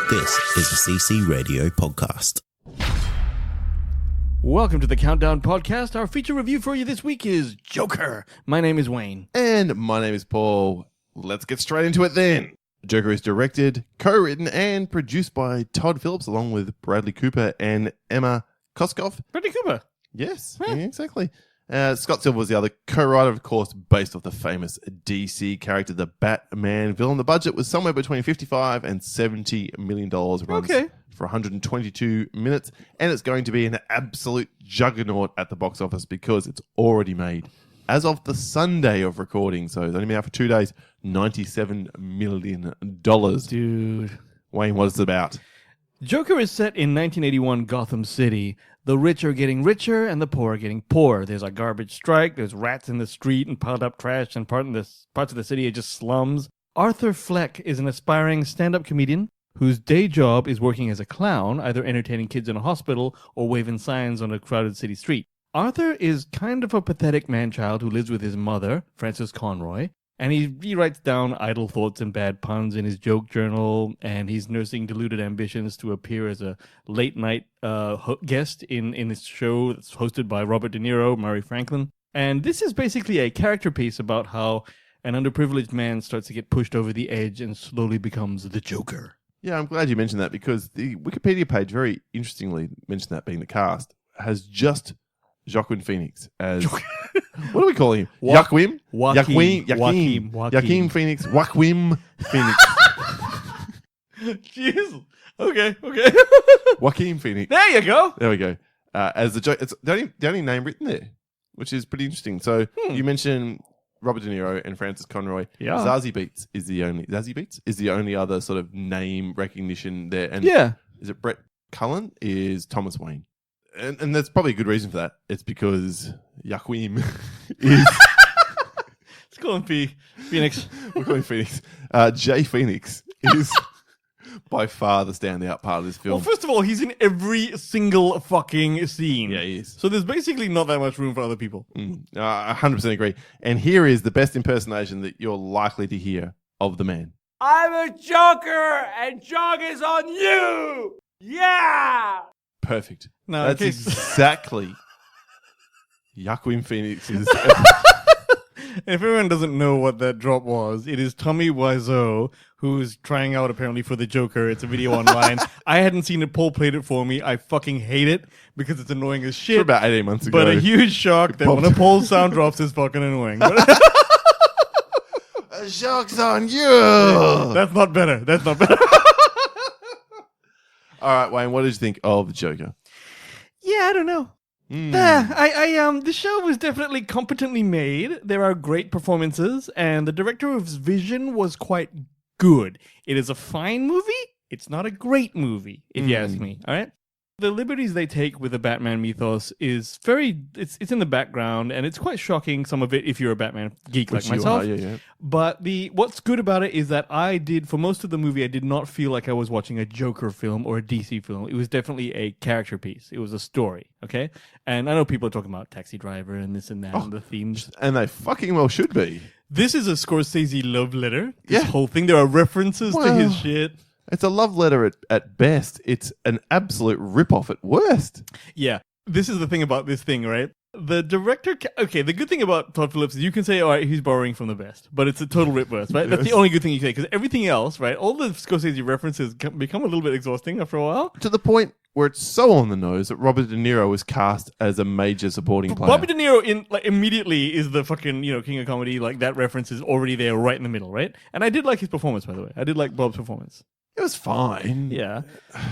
This is a CC Radio podcast. Welcome to the Countdown Podcast. Our feature review for you this week is Joker. My name is Wayne. And my name is Paul. Let's get straight into it then. Joker is directed, co-written, and produced by Todd Phillips, along with Bradley Cooper and Emma Koskoff. Bradley Cooper. Yes, yeah, exactly. Scott Silver was the other co-writer, of course, based off the famous DC character, the Batman villain. The budget was somewhere between $55 and $70 million. Runs for 122 minutes, and it's going to be an absolute juggernaut at the box office because it's already made, as of the Sunday of recording, so it's only been out for 2 days, $97 million. Dude. Wayne, what is it about? Joker is set in 1981 Gotham City. The rich are getting richer and the poor are getting poorer. There's a garbage strike, there's rats in the street and piled up trash, and parts of the city are just slums. Arthur Fleck is an aspiring stand-up comedian whose day job is working as a clown, either entertaining kids in a hospital or waving signs on a crowded city street. Arthur is kind of a pathetic man-child who lives with his mother, Frances Conroy, and he writes down idle thoughts and bad puns in his joke journal, and he's nursing deluded ambitions to appear as a late-night guest in this show that's hosted by Robert De Niro, Murray Franklin. And this is basically a character piece about how an underprivileged man starts to get pushed over the edge and slowly becomes the Joker. Yeah, I'm glad you mentioned that because the Wikipedia page, very interestingly, mentioned that being the cast, has just Joaquin Phoenix as... What do we call him? Joaquin Phoenix. Joaquin Phoenix. Jeez. Okay. Joaquin Phoenix. There you go. There we go. As the Joker, it's the only name written there, which is pretty interesting. So you mentioned Robert De Niro and Frances Conroy. Yeah. Zazie Beetz is the only other sort of name recognition there. And is it Brett Cullen? Is Thomas Wayne? And there's probably a good reason for that. It's because Joaquin is... Let's call him Phoenix. We'll call him Phoenix. Jay Phoenix is by far the standout part of this film. Well, first of all, he's in every single fucking scene. Yeah, he is. So there's basically not that much room for other people. I 100% agree. And here is the best impersonation that you're likely to hear of the man. I'm a Joker, and Joker's on you! Yeah! Perfect. No, that's exactly Joaquin Phoenix's. If everyone doesn't know what that drop was, it is Tommy Wiseau, who's trying out apparently for the Joker. It's a video online. I hadn't seen it. Paul played it for me. I fucking hate it because it's annoying as shit. For about 18 months ago. But a huge shock that one of Paul's sound drops is fucking annoying. A joke's on you! That's not better. All right, Wayne, what did you think of the Joker? Yeah, I don't know. The show was definitely competently made. There are great performances, and the director's vision was quite good. It is a fine movie. It's not a great movie, if you ask me. All right. The liberties they take with the Batman mythos is it's in the background, and it's quite shocking, some of it, if you're a Batman geek like myself. Yeah. But what's good about it is that for most of the movie, I did not feel like I was watching a Joker film or a DC film. It was definitely a character piece. It was a story, okay? And I know people are talking about Taxi Driver and this and that and the themes. And they fucking well should be. This is a Scorsese love letter, this whole thing. There are references to his shit. It's a love letter at best. It's an absolute rip-off at worst. Yeah. This is the thing about this thing, right? The director... Okay, the good thing about Todd Phillips is you can say, all right, he's borrowing from the best. But it's a total rip-verse, right? That's the only good thing you can say. Because everything else, right? All the Scorsese references become a little bit exhausting after a while. To the point where it's so on the nose that Robert De Niro was cast as a major supporting player. Robert De Niro immediately is the fucking, king of comedy. Like, that reference is already there right in the middle, right? And I did like his performance, by the way. I did like Bob's performance. It was fine. Yeah.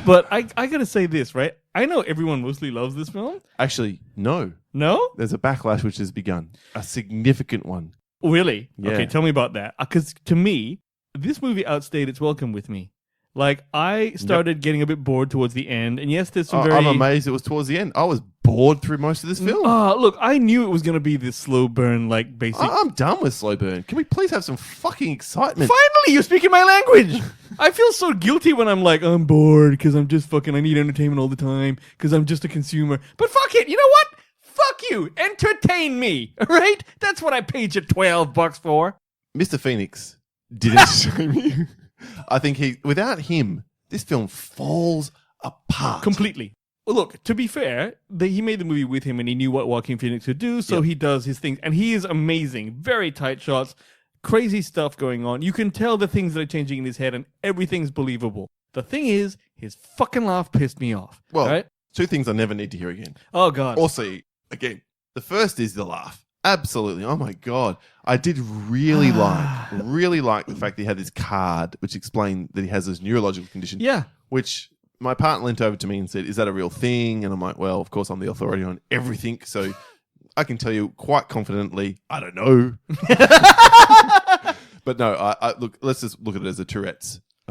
But I gotta say this, right? I know everyone mostly loves this film. Actually, no. No? There's a backlash which has begun. A significant one. Really? Yeah. Okay, tell me about that. Because to me, this movie outstayed its welcome with me. Like, I started getting a bit bored towards the end, and yes, there's some I'm amazed it was towards the end. I was bored through most of this film. Look, I knew it was going to be this slow burn, like, basic... I'm done with slow burn. Can we please have some fucking excitement? Finally, you're speaking my language! I feel so guilty when I'm like, I'm bored, because I'm just fucking, I need entertainment all the time, because I'm just a consumer. But fuck it, you know what? Fuck you! Entertain me, alright? That's what I paid you $12 for. Mr. Phoenix didn't show me... I think without him, this film falls apart. Completely. Well, look, to be fair, he made the movie with him and he knew what Joaquin Phoenix would do, so he does his things. And he is amazing. Very tight shots, crazy stuff going on. You can tell the things that are changing in his head and everything's believable. The thing is, his fucking laugh pissed me off. Well, right? two things I never need to hear again. Oh, God. Also, again, the first is the laugh. Absolutely. Oh, my God. I did really like the fact that he had this card which explained that he has this neurological condition. Yeah. Which my partner leant over to me and said, is that a real thing? And I'm like, well, of course, I'm the authority on everything. So I can tell you quite confidently, I don't know. But no, I look, let's just look at it as a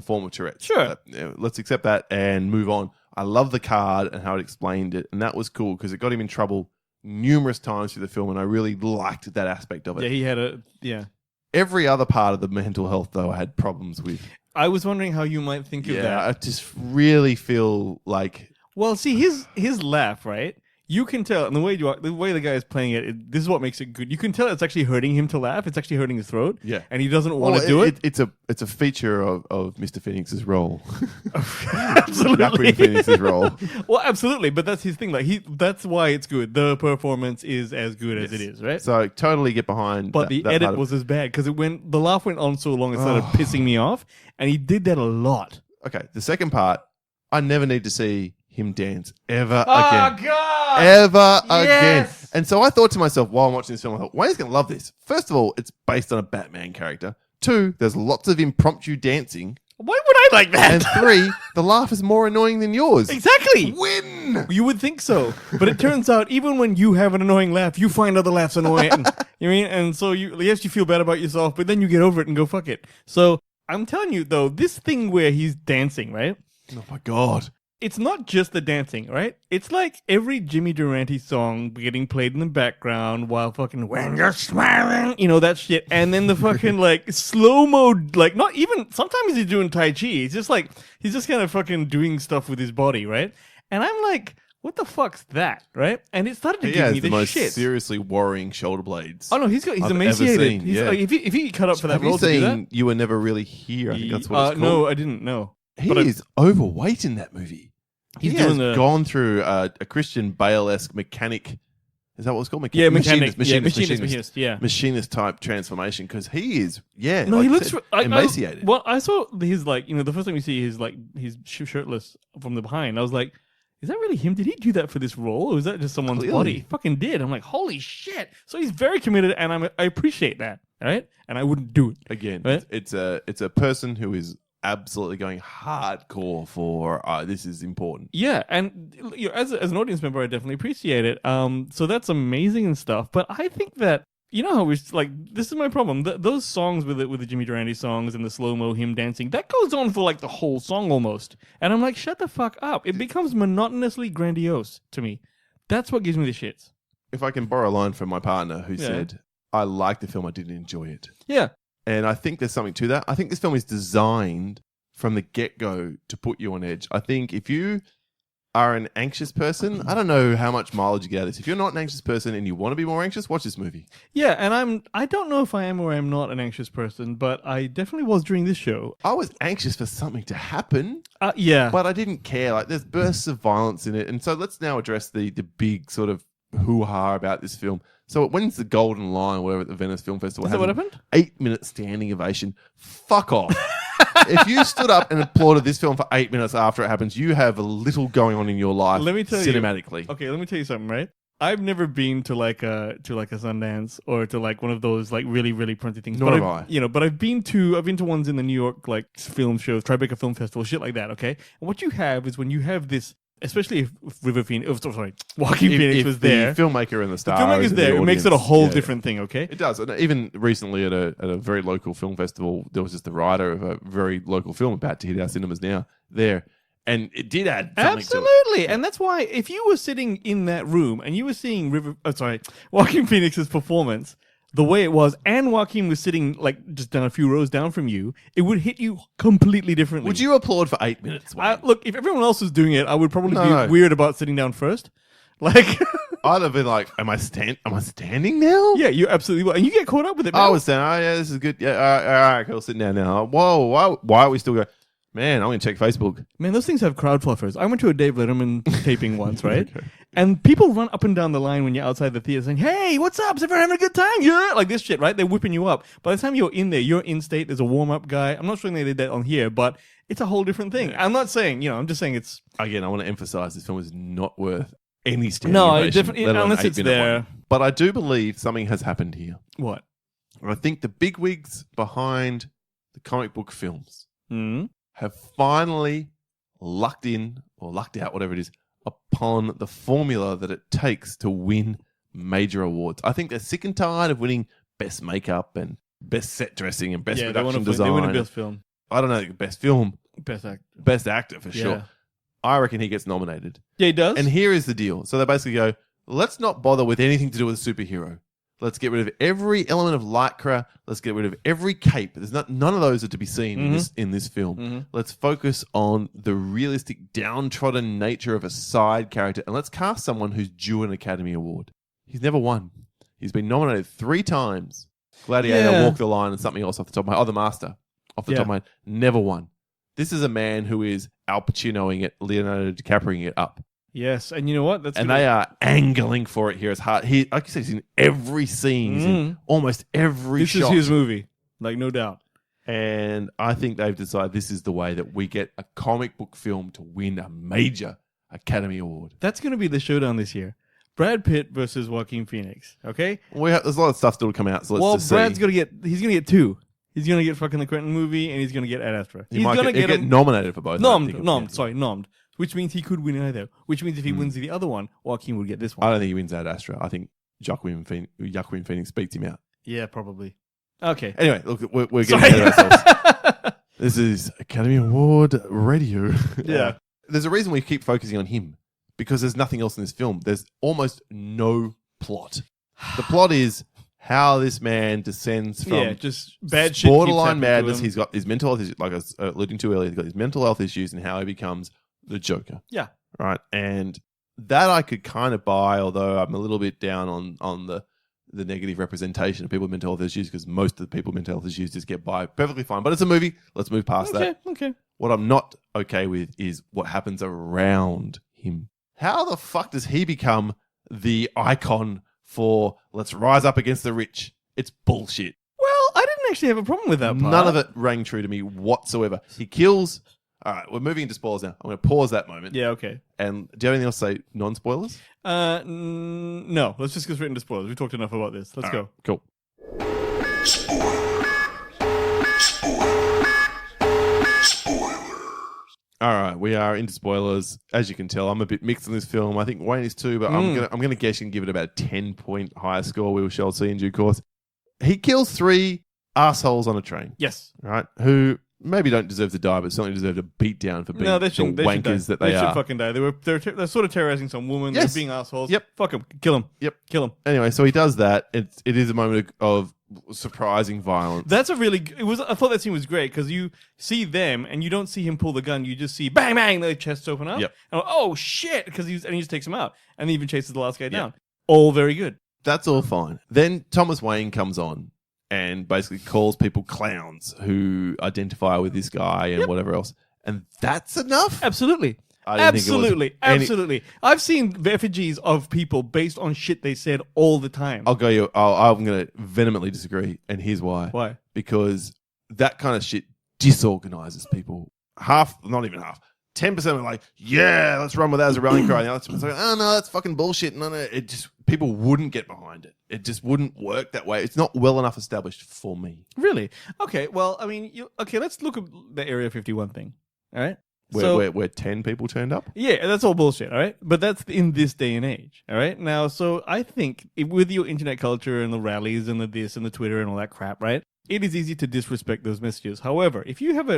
form of Tourette's. Sure. Let's accept that and move on. I love the card and how it explained it. And that was cool because it got him in trouble numerous times through the film. And I really liked that aspect of it. Yeah, he had Every other part of the mental health, though, I had problems with. I was wondering how you might think of that. Yeah, I just really feel like... Well, see, his laugh, right? You can tell, and the way the guy is playing it, this is what makes it good. You can tell it's actually hurting him to laugh. It's actually hurting his throat. Yeah. And he doesn't want to do it. It's a feature of Mr. Phoenix's role. Absolutely. Joaquin Phoenix's role. Well, absolutely, but that's his thing. Like that's why it's good. The performance is as good as it is, right? So I totally get behind But the edit was as bad because the laugh went on so long it started pissing me off, and he did that a lot. Okay, the second part, I never need to see him dance ever Oh, again. God! Ever again. Yes! And so I thought to myself while I'm watching this film, I thought, Wayne's going to love this. First of all, it's based on a Batman character. 2, there's lots of impromptu dancing. Why would I like that? And 3, the laugh is more annoying than yours. Exactly. Win! You would think so, but it turns out even when you have an annoying laugh, you find other laughs annoying. You mean? And so you feel bad about yourself, but then you get over it and go fuck it. So I'm telling you though, this thing where he's dancing, right? Oh my God. It's not just the dancing, right? It's like every Jimmy Durante song getting played in the background while fucking when you're smiling, that shit. And then the fucking like slow-mo, like not even, sometimes he's doing Tai Chi. He's just kind of fucking doing stuff with his body, right? And I'm like, what the fuck's that, right? And it started to give me the the most shit. seriously worrying shoulder blades. Oh no, he's I've emaciated. ever seen, He's, yeah. like, if he cut up for that Have role you to do that, seen You Were Never Really Here? I think that's what it's called. No, I didn't know. He But is overweight in that movie. He's He doing has gone through a Christian Bale-esque mechanic. Is that what it's called? Yeah, mechanic. Machinist. Yeah. Machinist type transformation because he is, No, he looks emaciated. Well, I saw his the first time you see his he's shirtless from the behind. I was like, is that really him? Did he do that for this role, or is that just someone's body? He fucking did. I'm like, holy shit! So he's very committed, and I appreciate that. All right, and I wouldn't do it Again, right? it's a person who is absolutely going hardcore for this is important. Yeah, and as an audience member, I definitely appreciate it. So that's amazing and stuff. But I think that how we this is my problem. Those songs with the Jimmy Durante songs and the slow mo him dancing that goes on for like the whole song almost, and I'm like, shut the fuck up. It becomes monotonously grandiose to me. That's what gives me the shits. If I can borrow a line from my partner who said, "I liked the film, I didn't enjoy it." Yeah. And I think there's something to that. I think this film is designed from the get-go to put you on edge. I think if you are an anxious person, I don't know how much mileage you get out of this. If you're not an anxious person and you want to be more anxious, watch this movie. Yeah, and I don't know if I am or I'm not an anxious person, but I definitely was during this show. I was anxious for something to happen. Yeah. But I didn't care. Like, there's bursts of violence in it. And so let's now address the big sort of hoo-ha about this film. So it wins the Golden Lion, whatever, at the Venice Film Festival. Is that what happened? 8-minute standing ovation. Fuck off. If you stood up and applauded this film for 8 minutes after it happens, you have a little going on in your life. Let me tell cinematically. Okay, let me tell you something, right? I've never been to like a Sundance or to like one of those like really, really printy things. Nor have I. But I've been to ones in the New York like film shows, Tribeca Film Festival, shit like that. Okay, and what you have is when you have this. Especially if Joaquin Phoenix was there. The filmmaker and the star. The filmmaker's there. It makes it a whole different thing, okay? It does. And even recently at a very local film festival, there was just the writer of a very local film about to hit our cinemas now there. And it did add something Absolutely. to it. And that's why if you were sitting in that room and you were seeing Joaquin Phoenix's performance, the way it was, and Joaquin was sitting like just down a few rows down from you, it would hit you completely differently. Would you applaud for 8 minutes? Look, if everyone else was doing it, I would probably be weird about sitting down first. Like, I'd have been like, "Am I standing now?" Yeah, you absolutely will, and you get caught up with it. I was saying, "Oh yeah, this is good. Yeah, all right, cool. Sitting down now. Whoa, why are we still going?" Man, I'm going to check Facebook. Man, those things have crowd fluffers. I went to a Dave Letterman taping once, right? And people run up and down the line when you're outside the theater saying, hey, what's up? Is everyone having a good time? Yeah, like this shit, right? They're whipping you up. By the time you're in there, you're in state. There's a warm-up guy. I'm not sure they did that on here, but it's a whole different thing. Yeah. I'm not saying, I'm just saying it's... Again, I want to emphasize this film is not worth any standing No, ovation, definitely, unless it's there. One. But I do believe something has happened here. What? I think the bigwigs behind the comic book films have finally lucked in, or lucked out, whatever it is, upon the formula that it takes to win major awards. I think they're sick and tired of winning best makeup and best set dressing and best production design. They win a best film. I don't know, best film. Best actor for sure. I reckon he gets nominated. Yeah, he does. And here is the deal. So they basically go, let's not bother with anything to do with a superhero. Let's get rid of every element of lycra. Let's get rid of every cape. There's none of those are to be seen in this film. Mm-hmm. Let's focus on the realistic, downtrodden nature of a side character, and let's cast someone who's due an Academy Award. He's never won. He's been nominated 3 times. Gladiator, Walk the Line, and something else off the top of my head. Oh, The Master, off the top of my head. Never won. This is a man who is Al Pacinoing it, Leonardo DiCaprioing it up. Yes, and you know what? They are angling for it here as hard. He, like you said, he's in every scene. He's in almost every shot. This is his movie, like no doubt. And I think they've decided this is the way that we get a comic book film to win a major Academy Award. That's going to be the showdown this year. Brad Pitt versus Joaquin Phoenix. Okay, there's a lot of stuff still to come out. So let's just Brad's see. He's going to get 2. He's going to get fucking the Quentin movie, and he's going to get Ad Astra. He's going to get nominated for both. Nommed. Which means he could win either. Which means if he wins the other one, Joaquin would get this one. I don't think he wins Ad Astra. I think Joaquin Phoenix beats him out. Yeah, probably. Okay. Anyway, look, we're getting ahead of ourselves. This is Academy Award radio. Yeah. There's a reason we keep focusing on him, because there's nothing else in this film. There's almost no plot. The plot is how this man descends from just bad shit, borderline madness. He's got his mental health issues, like I was alluding to earlier. He's got his mental health issues and how he becomes the Joker. Yeah. Right. And that I could kind of buy, although I'm a little bit down on the negative representation of people with mental health issues, because most of the people with mental health issues just get by perfectly fine. But it's a movie. Let's move past that. Okay. What I'm not okay with is what happens around him. How the fuck does he become the icon for let's rise up against the rich? It's bullshit. Well, I didn't actually have a problem with that part. None of it rang true to me whatsoever. He kills... All right, we're moving into spoilers now. I'm going to pause that moment. Yeah, okay. And do you have anything else to say? Non-spoilers? No. Let's just go straight into spoilers. We talked enough about this. Let's go. Cool. All right, we are into spoilers. As you can tell, I'm a bit mixed on this film. I think Wayne is too, but I'm gonna guess you can give it about a 10-point higher score. We shall see in due course. He kills 3 assholes on a train. Yes. Right? Who maybe don't deserve to die, but certainly deserve a beat down for being the wankers that they are. They should fucking die. They're sort of terrorizing some woman. Yes. They're being assholes. Yep. Fuck them. Kill them. Yep. Kill them. Anyway, so he does that. It is a moment of surprising violence. That's a really... I thought that scene was great because you see them and you don't see him pull the gun. You just see bang, bang, their chests open up. Yep. And oh, shit, because he just takes him out. And he even chases the last guy down. All very good. That's all fine. Then Thomas Wayne comes on and basically calls people clowns who identify with this guy and whatever else. And that's enough? Absolutely. Absolutely. I've seen effigies of people based on shit they said all the time. I'm going to vehemently disagree, and here's why. Why? Because that kind of shit disorganizes people. Not even half. 10% are like, yeah, let's run with that as a rallying cry. And the other 10% like, oh, no, that's fucking bullshit. No, it just, people wouldn't get behind it. It just wouldn't work that way. It's not well enough established for me. Really? Okay, well, I mean, let's look at the Area 51 thing. All right? Where 10 people turned up? Yeah, that's all bullshit, all right? But that's in this day and age, all right? Now, so I think with your internet culture and the rallies and the this and the Twitter and all that crap, right? It is easy to disrespect those messages. However, if you have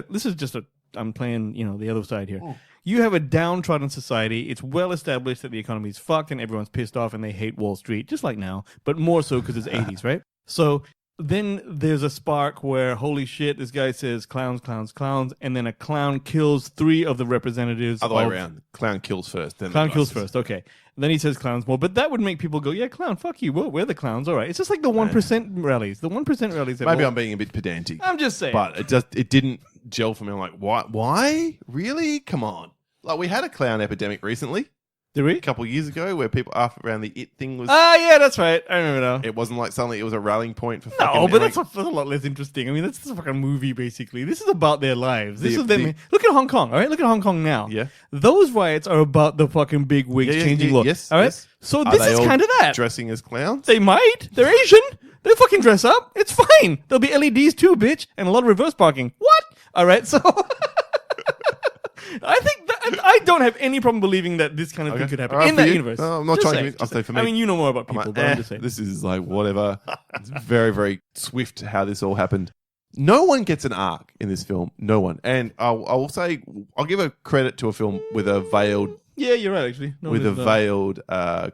I'm playing, the other side here. Oh. You have a downtrodden society. It's well established that the economy is fucked and everyone's pissed off and they hate Wall Street, just like now, but more so because it's 80s, right? So then there's a spark where, holy shit, this guy says clowns, clowns, clowns, and then a clown kills 3 of the representatives. Other way around. Clown kills first. Then Clown kills first, okay. Then he says clowns more, but that would make people go, yeah, clown, fuck you. Well, we're the clowns, all right. It's just like the 1% rallies. The 1% rallies. Maybe I'm being a bit pedantic. I'm just saying. But it didn't gel for me. I'm like, why? Really? Come on. Like, we had a clown epidemic recently. Did we? A couple of years ago, where people around the It thing was. Yeah, that's right. I remember now. It wasn't like suddenly it was a rallying point for. No, but that's a lot less interesting. I mean, that's a fucking movie, basically. This is about their lives. This is them. Look at Hong Kong, all right? Look at Hong Kong now. Yeah. Those riots are about the fucking big wigs changing law. Yes. All right. Yes. So this is kind of that. Dressing as clowns. They might. They're Asian. They fucking dress up. It's fine. There'll be LEDs too, bitch, and a lot of reverse parking. What? All right. So. I think I don't have any problem believing that this kind of thing could happen in that universe. No, I'm not Just trying saying, to. I'll say for me. I mean, you know more about people, like, but I'm just saying. This is like whatever. It's very, very swift how this all happened. No one gets an arc in this film. No one. And I will say, I'll give a credit to a film with a veiled. Yeah, you're right. Actually, veiled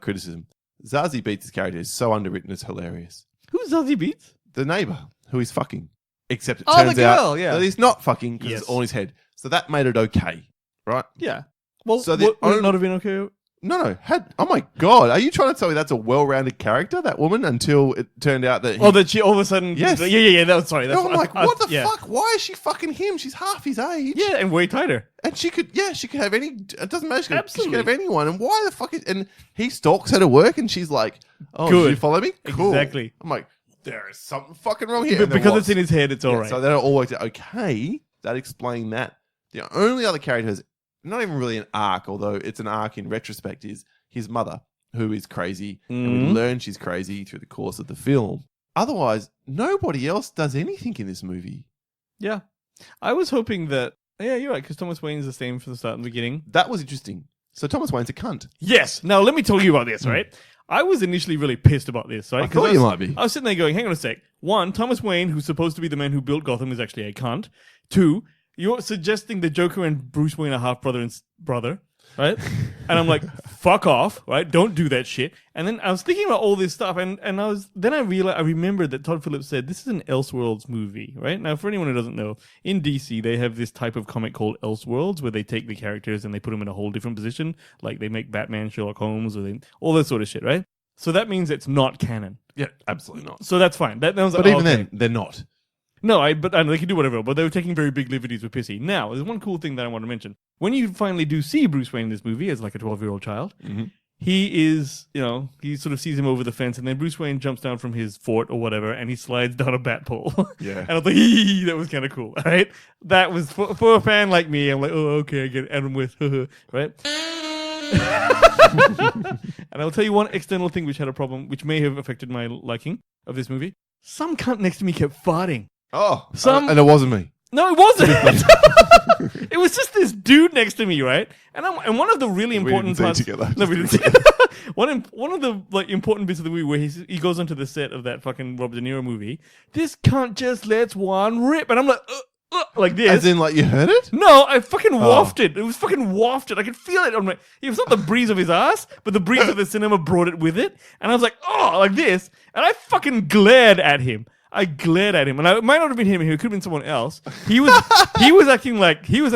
criticism. Zazie Beetz' character is so underwritten. It's hilarious. Who's Zazie Beetz? The neighbor who is fucking. Except it the turns girl, out yeah. that he's not fucking because Yes. it's all in his head. So that made it okay, right? Yeah. Well, So would it not have been okay? No. Oh my god, are you trying to tell me that's a well-rounded character, that woman? Until it turned out that. That she all of a sudden. Yes. Yeah. That was sorry. That's No, I'm like, what the yeah. fuck? Why is she fucking him? She's half his age. Yeah, and way tighter. And she could have any. It doesn't matter. She could Absolutely. have anyone. And why the fuck is? And he stalks her to work, and she's like, "Oh, Good. did you follow me? Cool." Exactly. I'm like, there is something fucking wrong here. But And there because was. it's in his head, it's all right. So that all worked out okay. That explained that. The only other character who's not even really an arc, although it's an arc in retrospect, is his mother, who is crazy. And we learn she's crazy through the course of the film. Otherwise, nobody else does anything in this movie. Yeah. I was hoping that. Yeah, you're right, because Thomas Wayne's the same from the start and the beginning. That was interesting. So Thomas Wayne's a cunt. Yes. Now, let me tell you about this, right? I was initially really pissed about this, right? I thought you might be. I was sitting there going, hang on a sec. 1, Thomas Wayne, who's supposed to be the man who built Gotham, is actually a cunt. 2, you're suggesting the Joker and Bruce Wayne are half brother and brother, right? And I'm like, fuck off, right? Don't do that shit. And then I was thinking about all this stuff, and I remembered that Todd Phillips said this is an Elseworlds movie, right? Now, for anyone who doesn't know, in DC they have this type of comic called Elseworlds, where they take the characters and they put them in a whole different position, like they make Batman, Sherlock Holmes, or all that sort of shit, right? So that means it's not canon. Yeah, absolutely not. So that's fine. That was But like, even okay. then, they're not. No, but they can do whatever. But they were taking very big liberties with Pissy. Now, there's one cool thing that I want to mention. When you finally do see Bruce Wayne in this movie as like a 12-year-old child, he is, he sort of sees him over the fence, and then Bruce Wayne jumps down from his fort or whatever, and he slides down a bat pole. Yeah. And I was like, that was kind of cool, right? That was for a fan like me. I'm like, oh, okay, I get it. And I'm with, right? And I'll tell you one external thing which had a problem, which may have affected my liking of this movie. Some cunt next to me kept farting. Oh, Some- and it wasn't me. No, it wasn't. It was just this dude next to me, right? And one of the really important didn't parts. see it together. No, we didn't see it. One of the important bits of the movie where he goes onto the set of that fucking Robert De Niro movie. This cunt just lets one rip, and I'm like this. As in, like, you heard it? No, I fucking wafted. It was fucking wafted. I could feel it. I'm like, it was not the breeze of his ass, but the breeze of the cinema brought it with it. And I was like, oh, like this. And I fucking glared at him. And it might not have been him. It could have been someone else. He was acting like he was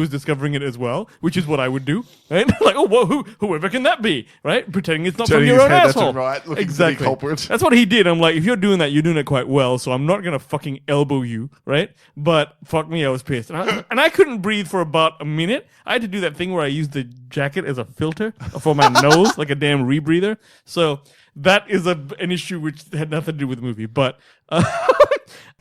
discovering it as well, which is what I would do, right? Like, oh, whoa, whoever can that be, right? Pretending it's not Turning from your his own head left asshole. and right, looking for the Exactly. culprit. That's what he did. I'm like, if you're doing that, you're doing it quite well. So I'm not gonna fucking elbow you, right? But fuck me, I was pissed, and I couldn't breathe for about a minute. I had to do that thing where I used the jacket as a filter for my nose, like a damn rebreather. So that is an issue which had nothing to do with the movie, but.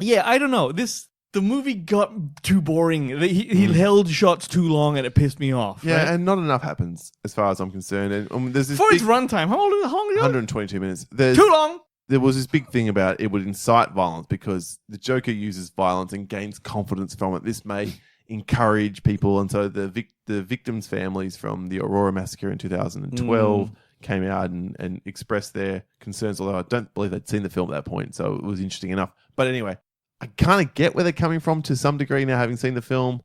Yeah, I don't know. The movie got too boring. He held shots too long, and it pissed me off. Yeah, right? and not enough happens as far as I'm concerned. And there's this For its big runtime, how long is it? 122 minutes. Too long. There was this big thing about it would incite violence because the Joker uses violence and gains confidence from it. This may encourage people, and so the victims' families from the Aurora massacre in 2012 came out and expressed their concerns. Although I don't believe they'd seen the film at that point, so it was interesting enough. But anyway, I kind of get where they're coming from to some degree now, having seen the film.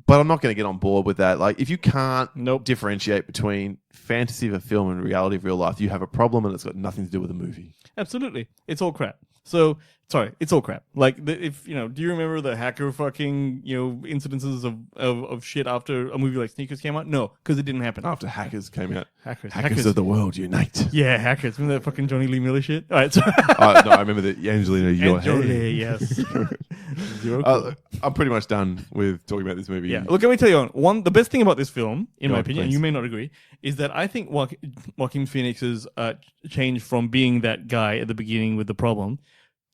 But I'm not going to get on board with that. Like, if you can't differentiate between fantasy of a film and reality of real life, you have a problem, and it's got nothing to do with the movie. Absolutely, it's all crap. So, sorry, it's all crap. Like, if you know, do you remember the hacker fucking incidences of shit after a movie like Sneakers came out? No, because it didn't happen. After Hackers came out. Hackers of the world, unite. Yeah, hackers. Remember that fucking Johnny Lee Miller shit? All right, so No, I remember the Angelina Jolie, yes. Zero cool. I'm pretty much done with talking about this movie. Yeah, look, let me tell you one. The best thing about this film, in Go my on, opinion, and please. you may not agree, is that I think Joaquin Phoenix's change from being that guy at the beginning with the problem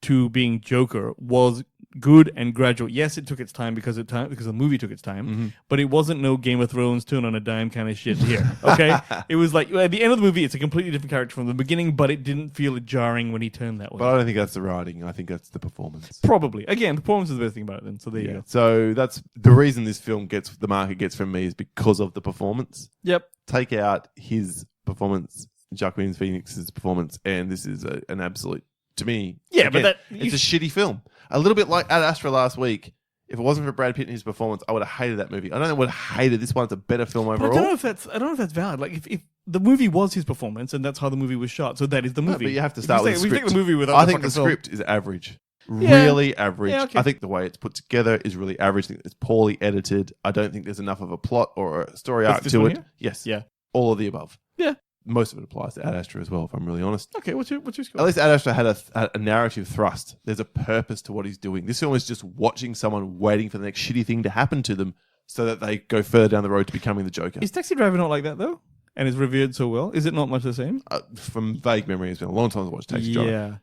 to being Joker was good and gradual. Yes, it took its time because the movie took its time, but it wasn't no Game of Thrones turn on a dime kind of shit here. Okay, it was like at the end of the movie, it's a completely different character from the beginning, but it didn't feel jarring when he turned that way. But I don't think that's the writing. I think that's the performance. Probably. Again, the performance is the best thing about it. Then, so there you go. So that's the reason this film gets the mark it gets from me is because of the performance. Yep. Take out his performance, Joaquin Phoenix's performance, and this is an absolute. To me, Yeah, again, but it's a shitty film. A little bit like Ad Astra last week. If it wasn't for Brad Pitt and his performance, I would have hated that movie. I don't know, I would have hated this one. It's a better film But overall. I don't know if that's valid. Like if the movie was his performance and that's how the movie was shot, so that is the No, movie. but you have to If start you with say- the if you script. take the movie without I the think the fucking film- script is average. Yeah. Really average. Yeah, okay. I think the way it's put together is really average. I think it's poorly edited. I don't think there's enough of a plot or a story Is arc this to one it. here? Yes. Yeah. All of the above. Yeah. Most of it applies to Ad Astra as well, if I'm really honest. Okay, what's your score? At least Ad Astra had a narrative thrust. There's a purpose to what he's doing. This film is just watching someone waiting for the next shitty thing to happen to them so that they go further down the road to becoming the Joker. Is Taxi Driver not like that though? And is revered so well? Is it not much the same? From vague memory, it's been a long time to watch Taxi Driver. Yeah.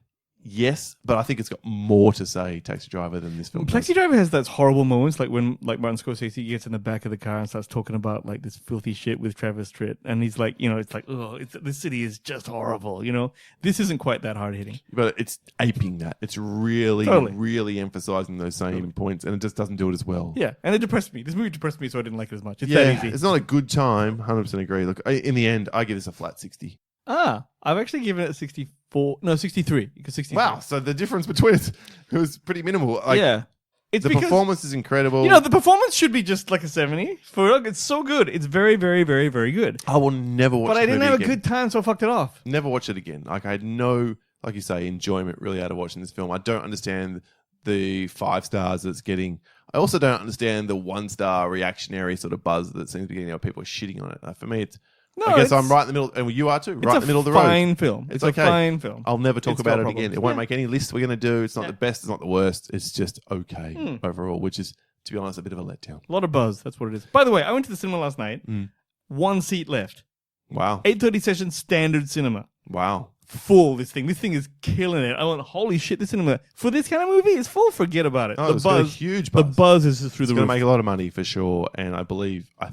Yes, but I think it's got more to say, Taxi Driver, than this film. Taxi Driver has those horrible moments, like when Martin Scorsese gets in the back of the car and starts talking about like this filthy shit with Travis Tritt, and he's like, it's like, oh, this city is just horrible. This isn't quite that hard hitting. But it's aping that. It's really, Totally. really emphasizing those same points, and it just doesn't do it as well. Yeah, and it depressed me. This movie depressed me, so I didn't like it as much. It's Yeah, that easy. it's not a good time. 100% agree. Look, in the end, I give this a flat 60. I've actually given it 64. No, 63. Because 63. Wow, so the difference between it was pretty minimal. Like, yeah. It's the because, performance is incredible. the performance should be just like a 70. It's so good. It's very, very, very, very good. I will never watch. But I the didn't movie have a again. good time, so I fucked it off. Never watch it again. Like I had no, like you say, enjoyment really out of watching this film. I don't understand the 5 stars that it's getting. I also don't understand the 1-star reactionary sort of buzz that seems to be getting. People are shitting on it. For me, it's. No, I guess it's- I'm right in the middle, and you are too. It's Right in the middle of the road. fine film. It's a okay. fine film. I'll never talk It's about got it again. problems. It won't Yeah. make any list we're going to do. It's not the best. It's not the worst. It's just okay overall, which is, to be honest, a bit of a letdown. A lot of buzz. That's what it is. By the way, I went to the cinema last night. 1 seat left. Wow. 8:30 session, standard cinema. Wow. Full, this thing. This thing is killing it. I went, holy shit, this cinema. For this kind of movie, it's full. Forget about it. Oh, The it's got a buzz. huge The buzz. buzz is just through It's the going roof. to make a lot of money for sure, and I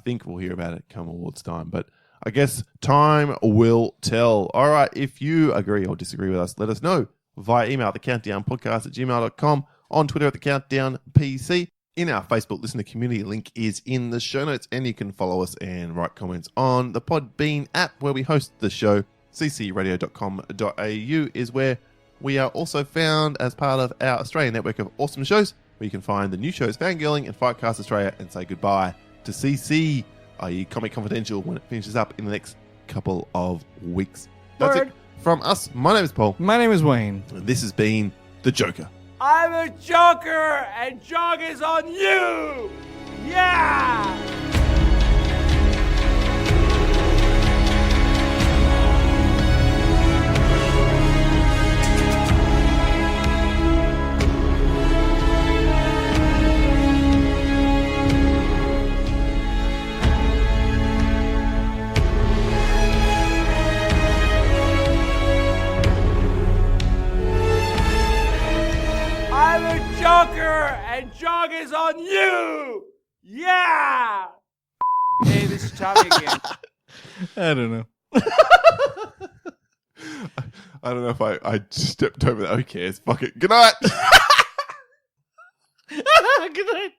think we'll hear about it come awards time. But I guess time will tell. All right, if you agree or disagree with us, let us know via email, thecountdownpodcast@gmail.com, on Twitter at thecountdownpc. In our Facebook listener community, link is in the show notes, and you can follow us and write comments on the Podbean app where we host the show. ccradio.com.au is where we are also found as part of our Australian network of awesome shows, where you can find the new shows Fangirling and Fightcast Australia, and say goodbye to CC, i.e. Comic Confidential, when it finishes up in the next couple of weeks. That's Word. it from us. My name is Paul, My name is Wayne. and this has been The Joker. I'm a Joker, and Jog is on you! Yeah! I'm a Joker, and Jog is on you! Yeah! Hey, this is Tommy again. I don't know. I don't know if I stepped over that. Who cares? Fuck it. Good night. Good night.